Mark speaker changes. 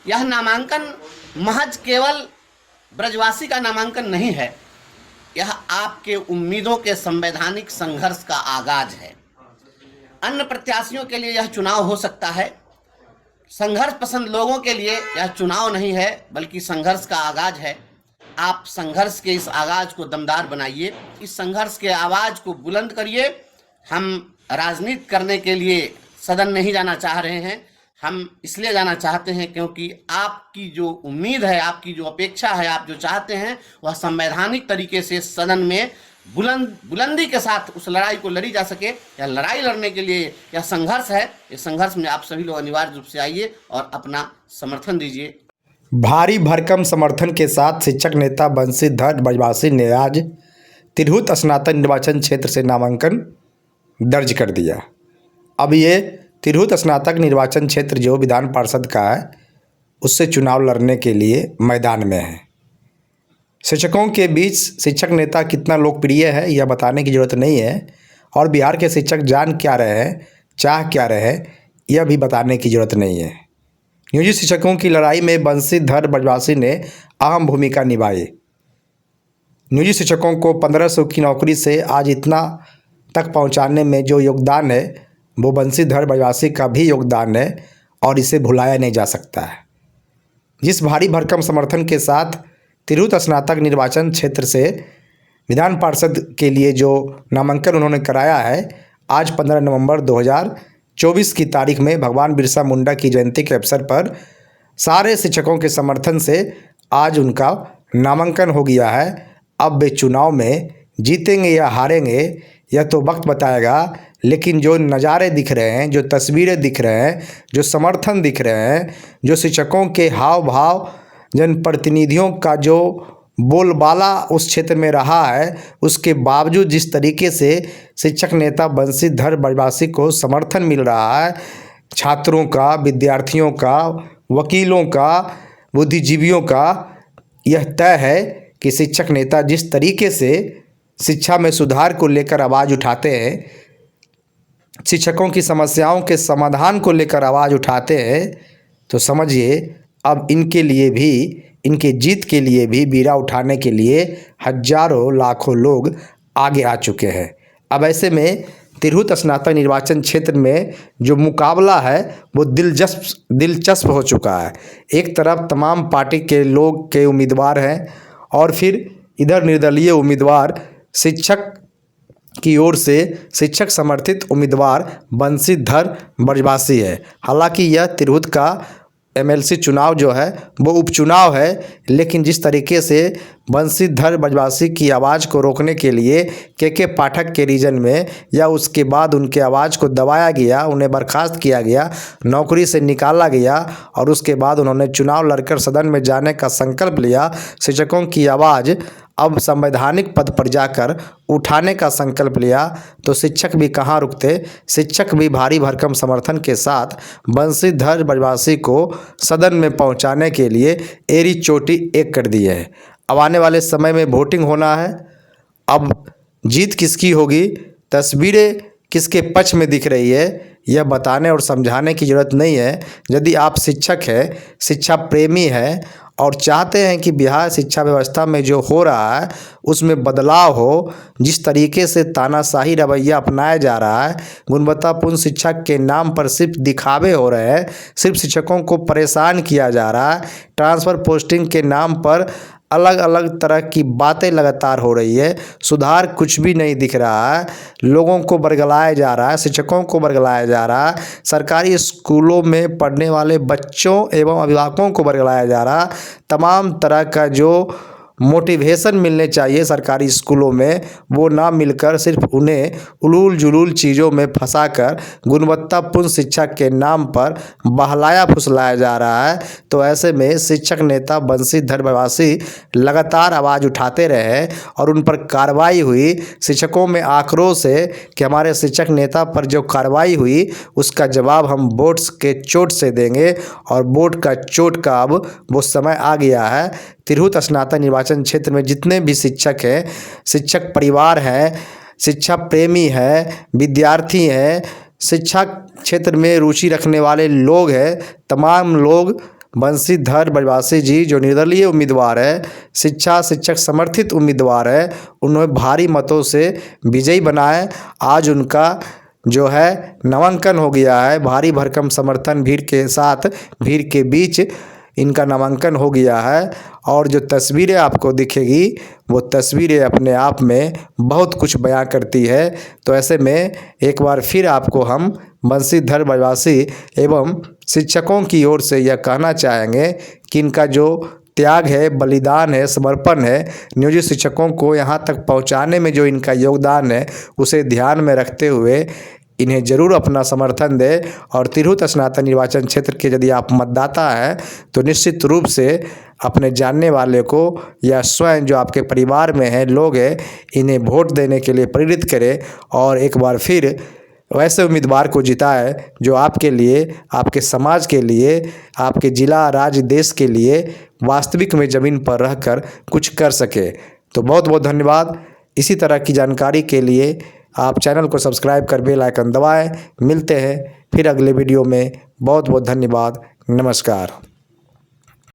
Speaker 1: यह नामांकन महज केवल ब्रजवासी का नामांकन नहीं है, यह आपके उम्मीदों के संवैधानिक संघर्ष का आगाज है। अन्य प्रत्याशियों के लिए यह चुनाव हो सकता है, संघर्ष पसंद लोगों के लिए यह चुनाव नहीं है बल्कि संघर्ष का आगाज है। आप संघर्ष के इस आगाज को दमदार बनाइए, इस संघर्ष के आवाज़ को बुलंद करिए। हम राजनीति करने के लिए सदन नहीं जाना चाह रहे हैं, हम इसलिए जाना चाहते हैं क्योंकि आपकी जो उम्मीद है, आपकी जो अपेक्षा है, आप जो चाहते हैं वह संवैधानिक तरीके से सदन में बुलंदी के साथ उस लड़ाई को लड़ी जा सके। यह लड़ाई लड़ने के लिए यह संघर्ष है, इस संघर्ष में आप सभी लोग अनिवार्य रूप से आइए और अपना समर्थन दीजिए।
Speaker 2: भारी भरकम समर्थन के साथ शिक्षक नेता बंशीधर ब्रजवासी ने आज तिरहुत स्नातक निर्वाचन क्षेत्र से नामांकन दर्ज कर दिया। अब ये तिरहुत स्नातक निर्वाचन क्षेत्र जो विधान पार्षद का है उससे चुनाव लड़ने के लिए मैदान में है। शिक्षकों के बीच शिक्षक नेता कितना लोकप्रिय है यह बताने की ज़रूरत नहीं है, और बिहार के शिक्षक जान क्या रहे हैं, चाह क्या रहे हैं, यह भी बताने की ज़रूरत नहीं है। नियोजित शिक्षकों की लड़ाई में बंशीधर ब्रजवासी ने अहम भूमिका निभाई। नियोजित शिक्षकों को 1500 की नौकरी से आज इतना तक पहुंचाने में जो योगदान है वो बंशीधर ब्रजवासी का भी योगदान है और इसे भुलाया नहीं जा सकता है। जिस भारी भरकम समर्थन के साथ तिरहुत स्नातक निर्वाचन क्षेत्र से विधान पार्षद के लिए जो नामांकन उन्होंने कराया है, आज 15 नवंबर 2024 की तारीख में भगवान बिरसा मुंडा की जयंती के अवसर पर सारे शिक्षकों के समर्थन से आज उनका नामांकन हो गया है। अब वे चुनाव में जीतेंगे या हारेंगे यह तो वक्त बताएगा, लेकिन जो नज़ारे दिख रहे हैं, जो तस्वीरें दिख रहे हैं, जो समर्थन दिख रहे हैं, जो शिक्षकों के हाव भाव, जनप्रतिनिधियों का जो बोलबाला उस क्षेत्र में रहा है, उसके बावजूद जिस तरीके से शिक्षक नेता बंशीधर ब्रजवासी को समर्थन मिल रहा है, छात्रों का, विद्यार्थियों का, वकीलों का, बुद्धिजीवियों का, यह तय है कि शिक्षक नेता जिस तरीके से शिक्षा में सुधार को लेकर आवाज़ उठाते हैं, शिक्षकों की समस्याओं के समाधान को लेकर आवाज़ उठाते हैं, तो समझिए अब इनके लिए भी, इनके जीत के लिए भी बीड़ा उठाने के लिए हजारों लाखों लोग आगे आ चुके हैं। अब ऐसे में तिरहुत स्नातक निर्वाचन क्षेत्र में जो मुकाबला है वो दिलचस्प हो चुका है। एक तरफ तमाम पार्टी के लोग के उम्मीदवार हैं और फिर इधर निर्दलीय उम्मीदवार शिक्षक की ओर से शिक्षक समर्थित उम्मीदवार बंशीधर ब्रजवासी है। हालांकि यह तिरहुत का एमएलसी चुनाव जो है वो उपचुनाव है, लेकिन जिस तरीके से बंशीधर ब्रजवासी की आवाज़ को रोकने के लिए के पाठक के रीजन में या उसके बाद उनके आवाज़ को दबाया गया, उन्हें बर्खास्त किया गया, नौकरी से निकाला गया और उसके बाद उन्होंने चुनाव लड़कर सदन में जाने का संकल्प लिया, शिक्षकों की आवाज़ अब संवैधानिक पद पर जाकर उठाने का संकल्प लिया, तो शिक्षक भी कहाँ रुकते। शिक्षक भी भारी भरकम समर्थन के साथ बंशीधर ब्रजवासी को सदन में पहुंचाने के लिए एड़ी चोटी एक कर दी है। अब आने वाले समय में वोटिंग होना है। अब जीत किसकी होगी, तस्वीरें किसके पक्ष में दिख रही है, यह बताने और समझाने की ज़रूरत नहीं है। यदि आप शिक्षक हैं, शिक्षा प्रेमी हैं और चाहते हैं कि बिहार शिक्षा व्यवस्था में जो हो रहा है उसमें बदलाव हो, जिस तरीके से तानाशाही रवैया अपनाया जा रहा है, गुणवत्तापूर्ण शिक्षा के नाम पर सिर्फ दिखावे हो रहे हैं, सिर्फ शिक्षकों को परेशान किया जा रहा है, ट्रांसफ़र पोस्टिंग के नाम पर अलग अलग तरह की बातें लगातार हो रही है, सुधार कुछ भी नहीं दिख रहा है, लोगों को बरगलाया जा रहा है, शिक्षकों को बरगलाया जा रहा है, सरकारी स्कूलों में पढ़ने वाले बच्चों एवं अभिभावकों को बरगलाया जा रहा है। तमाम तरह का जो मोटिवेशन मिलने चाहिए सरकारी स्कूलों में वो ना मिलकर सिर्फ उन्हें उलूल जुलूल चीज़ों में फंसाकर गुणवत्तापूर्ण शिक्षा के नाम पर बहलाया फुसलाया जा रहा है। तो ऐसे में शिक्षक नेता बंशीधर ब्रजवासी लगातार आवाज़ उठाते रहे और उन पर कार्रवाई हुई। शिक्षकों में आक्रोश है कि हमारे शिक्षक नेता पर जो कार्रवाई हुई उसका जवाब हम वोट्स के चोट से देंगे, और वोट का चोट का अब वो समय आ गया है। तिरहुत स्नातक निर्वाचन क्षेत्र में जितने भी शिक्षक हैं, शिक्षक परिवार हैं, शिक्षा प्रेमी हैं, विद्यार्थी हैं, शिक्षा क्षेत्र में रुचि रखने वाले लोग हैं, तमाम लोग बंशीधर ब्रजवासी जी जो निर्दलीय उम्मीदवार है, शिक्षक समर्थित उम्मीदवार है, उन्हें भारी मतों से विजयी बनाए। आज उनका जो है नामांकन हो गया है। भारी भरकम समर्थन भीड़ के साथ, भीड़ के बीच इनका नामांकन हो गया है। और जो तस्वीरें आपको दिखेगी वो तस्वीरें अपने आप में बहुत कुछ बयां करती है। तो ऐसे में एक बार फिर आपको हम बंशीधर ब्रजवासी एवं शिक्षकों की ओर से यह कहना चाहेंगे कि इनका जो त्याग है, बलिदान है, समर्पण है, नियोजित शिक्षकों को यहाँ तक पहुँचाने में जो इनका योगदान है, उसे ध्यान में रखते हुए इन्हें ज़रूर अपना समर्थन दें। और तिरहुत स्नातक निर्वाचन क्षेत्र के यदि आप मतदाता हैं तो निश्चित रूप से अपने जानने वाले को या स्वयं जो आपके परिवार में है लोग हैं, इन्हें वोट देने के लिए प्रेरित करें और एक बार फिर वैसे उम्मीदवार को जिताए जो आपके लिए, आपके समाज के लिए, आपके जिला, राज्य, देश के लिए वास्तविक में ज़मीन पर रहकर कुछ कर सके। तो बहुत बहुत धन्यवाद। इसी तरह की जानकारी के लिए आप चैनल को सब्सक्राइब कर बेल आइकन दबाएं। मिलते हैं फिर अगले वीडियो में। बहुत बहुत धन्यवाद। नमस्कार।